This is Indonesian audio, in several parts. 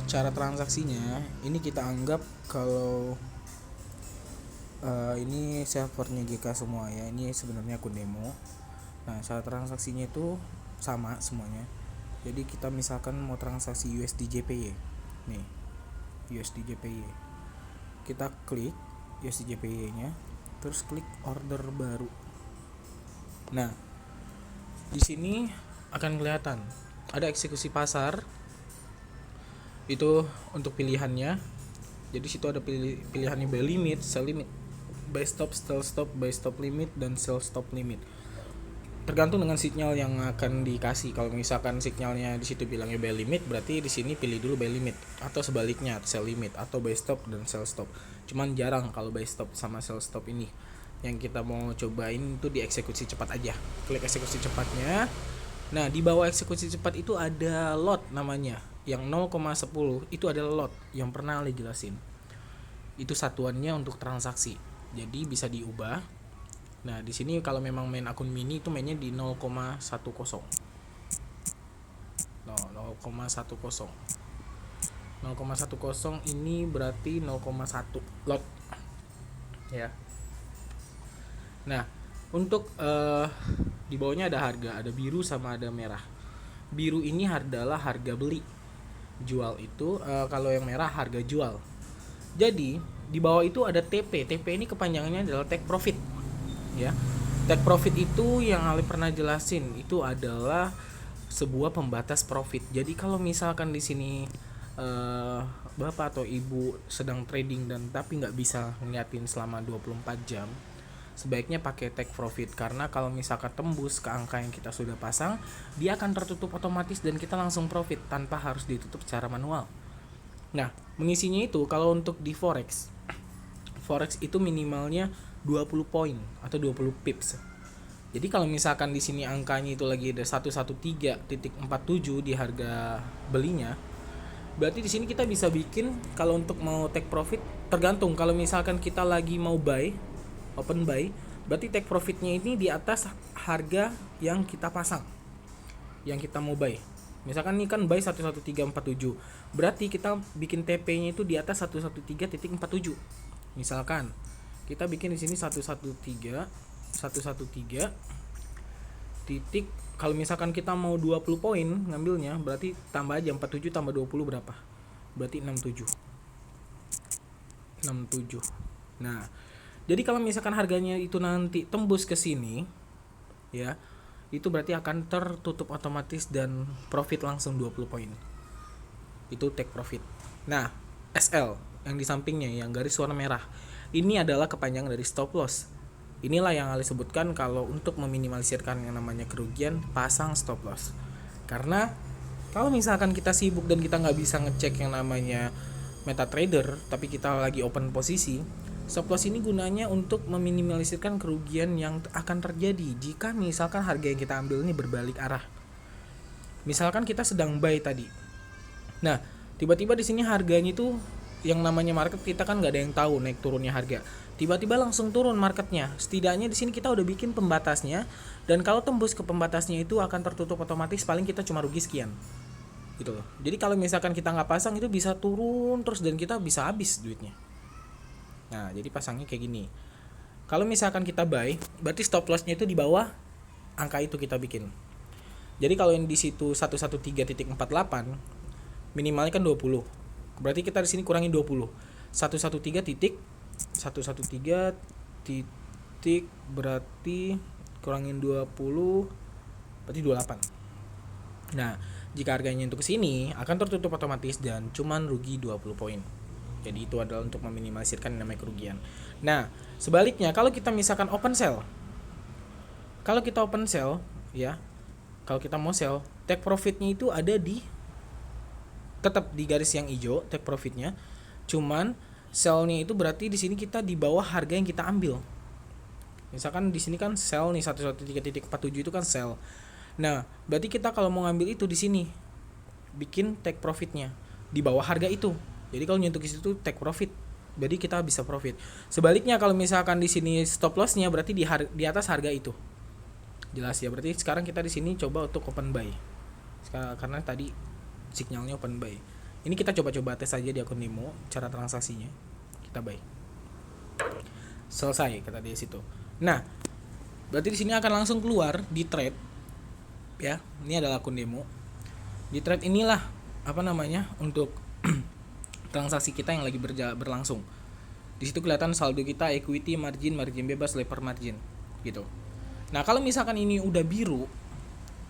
cara transaksinya ini kita anggap kalau ini servernya GK semua ya, ini sebenarnya akun demo. Nah, cara transaksinya itu sama semuanya. Jadi kita misalkan mau transaksi USD JPY nih, USD JPY, kita klik USD JPY nya, terus klik order baru. Nah, di sini akan kelihatan ada eksekusi pasar itu untuk pilihannya. Jadi situ ada pilihannya buy limit, sell limit, buy stop, sell stop, buy stop limit, dan sell stop limit. Tergantung dengan sinyal yang akan dikasih. Kalau misalkan sinyalnya di situ bilangnya buy limit, berarti di sini pilih dulu buy limit, atau sebaliknya sell limit, atau buy stop dan sell stop. Cuman jarang kalau buy stop sama sell stop ini. Yang kita mau cobain itu di eksekusi cepat aja. Klik eksekusi cepatnya. Nah, di bawah eksekusi cepat itu ada lot namanya. Yang 0,10 itu adalah lot yang pernah Ali jelasin. Itu satuannya untuk transaksi. Jadi bisa diubah. Nah, di sini kalau memang main akun mini itu mainnya di 0,10. No, 0,10. 0,10 ini berarti 0,1 lot. Ya. Nah, untuk di bawahnya ada harga, ada biru sama ada merah. Biru ini adalah harga beli. Jual itu kalau yang merah harga jual. Jadi di bawah itu ada TP. TP ini kepanjangannya adalah take profit. Ya. Take profit itu yang Ali pernah jelasin, itu adalah sebuah pembatas profit. Jadi kalau misalkan di sini Bapak atau Ibu sedang trading dan tapi nggak bisa ngeliatin selama 24 jam, sebaiknya pakai take profit, karena kalau misalkan tembus ke angka yang kita sudah pasang, dia akan tertutup otomatis dan kita langsung profit tanpa harus ditutup secara manual. Nah, mengisinya itu kalau untuk di forex itu minimalnya 20 poin atau 20 pips. Jadi kalau misalkan di sini angkanya itu lagi ada 113.47 di harga belinya, berarti di sini kita bisa bikin kalau untuk mau take profit, tergantung. Kalau misalkan kita lagi mau buy, open buy, berarti take profitnya ini di atas harga yang kita pasang, yang kita mau buy. Misalkan ini kan buy 11347, berarti kita bikin TP-nya itu di atas 113.47. Misalkan kita bikin di sini 113 titik, kalau misalkan kita mau 20 poin ngambilnya, berarti tambah aja 47 tambah 20 berapa? Berarti 67. Nah, jadi kalau misalkan harganya itu nanti tembus ke sini, ya, itu berarti akan tertutup otomatis dan profit langsung 20 poin. Itu take profit. Nah, SL yang di sampingnya yang garis warna merah, ini adalah kepanjangan dari stop loss. Inilah yang Ali sebutkan kalau untuk meminimalisirkan yang namanya kerugian, pasang stop loss. Karena kalau misalkan kita sibuk dan kita nggak bisa ngecek yang namanya MetaTrader, tapi kita lagi open posisi, stop loss ini gunanya untuk meminimalisirkan kerugian yang akan terjadi jika misalkan harga yang kita ambil ini berbalik arah. Misalkan kita sedang buy tadi. Nah, tiba-tiba di sini harganya itu, yang namanya market kita kan nggak ada yang tahu naik turunnya harga. Tiba-tiba langsung turun marketnya. Setidaknya di sini kita udah bikin pembatasnya, dan kalau tembus ke pembatasnya itu akan tertutup otomatis, paling kita cuma rugi sekian. Gitu loh. Jadi kalau misalkan kita nggak pasang itu bisa turun terus dan kita bisa habis duitnya. Nah, jadi pasangnya kayak gini. Kalau misalkan kita buy, berarti stop loss-nya itu di bawah angka itu kita bikin. Jadi kalau yang di situ 113.48, minimalnya kan 20. Berarti kita di sini kurangin 20. 113 titik berarti kurangin 20 berarti 28. Nah, jika harganya untuk kesini akan tertutup otomatis dan cuman rugi 20 poin. Jadi itu adalah untuk meminimalisirkan namanya kerugian. Nah, sebaliknya kalau kita misalkan open sell, kalau kita open sell, ya, kalau kita mau sell, take profitnya itu ada di tetap di garis yang hijau, take profitnya. Cuman sell-nya itu berarti di sini kita di bawah harga yang kita ambil. Misalkan di sini kan sell nih 113.47 itu kan sell. Nah, berarti kita kalau mau ngambil itu di sini bikin take profitnya di bawah harga itu. Jadi kalau nyentuh ke situ take profit, jadi kita bisa profit. Sebaliknya kalau misalkan di sini stop loss-nya berarti di atas harga itu. Jelas ya, berarti sekarang kita di sini coba untuk open buy. Karena tadi sinyalnya open buy. Ini kita coba-coba tes aja di akun demo cara transaksinya. Kita buy. Selesai kata dia situ. Nah, berarti di sini akan langsung keluar di trade. Ya, ini adalah akun demo. Di trade inilah apa namanya untuk transaksi kita yang lagi berlangsung. Di situ kelihatan saldo kita, equity, margin bebas, lever margin gitu. Nah, kalau misalkan ini udah biru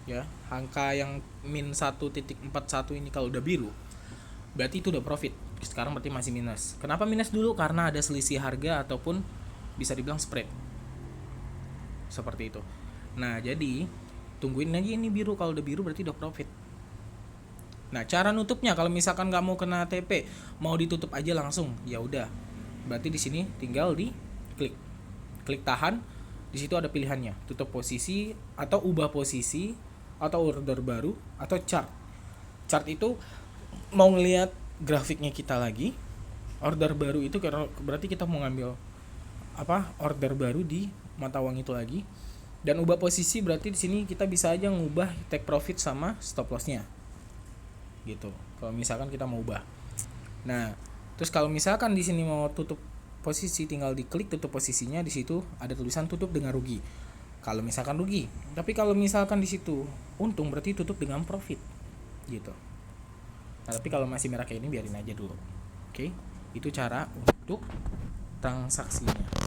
ya, angka yang min 1.41 ini kalau udah biru berarti itu udah profit. Sekarang berarti masih minus. Kenapa minus dulu? Karena ada selisih harga ataupun bisa dibilang spread. Seperti itu. Nah, jadi tungguin aja ini biru. Kalau udah biru berarti udah profit. Nah, cara nutupnya kalau misalkan nggak mau kena TP, mau ditutup aja langsung, ya udah. Berarti di sini tinggal di klik tahan. Di situ ada pilihannya, tutup posisi atau ubah posisi atau order baru atau chart. Chart itu mau ngelihat grafiknya kita lagi. Order baru itu berarti kita mau ngambil order baru di mata uang itu lagi. Dan ubah posisi berarti di sini kita bisa aja ngubah take profit sama stop lossnya gitu. Kalau misalkan kita mau ubah. Nah, terus kalau misalkan di sini mau tutup posisi, tinggal diklik tutup posisinya. Di situ ada tulisan tutup dengan rugi. Kalau misalkan rugi, tapi kalau misalkan di situ untung berarti tutup dengan profit gitu. Nah, tapi kalau masih merah kayak ini biarin aja dulu. Oke, itu cara untuk transaksinya.